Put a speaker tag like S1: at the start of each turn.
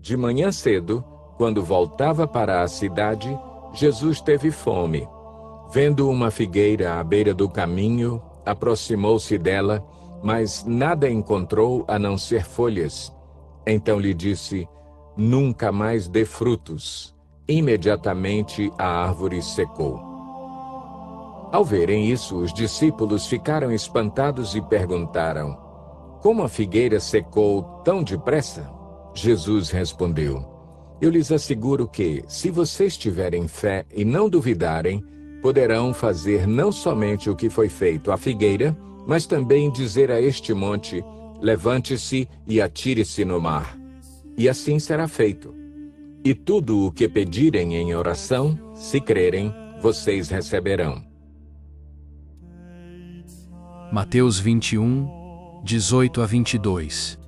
S1: De manhã cedo, quando voltava para a cidade, Jesus teve fome. Vendo uma figueira à beira do caminho, aproximou-se dela, mas nada encontrou a não ser folhas. Então lhe disse: Nunca mais dê frutos. Imediatamente a árvore secou. Ao verem isso, os discípulos ficaram espantados e perguntaram: Como a figueira secou tão depressa? Jesus respondeu: Eu lhes asseguro que, se vocês tiverem fé e não duvidarem, poderão fazer não somente o que foi feito à figueira, mas também dizer a este monte: Levante-se e atire-se no mar. E assim será feito. E tudo o que pedirem em oração, se crerem, vocês receberão.
S2: Mateus 21, 18 a 22.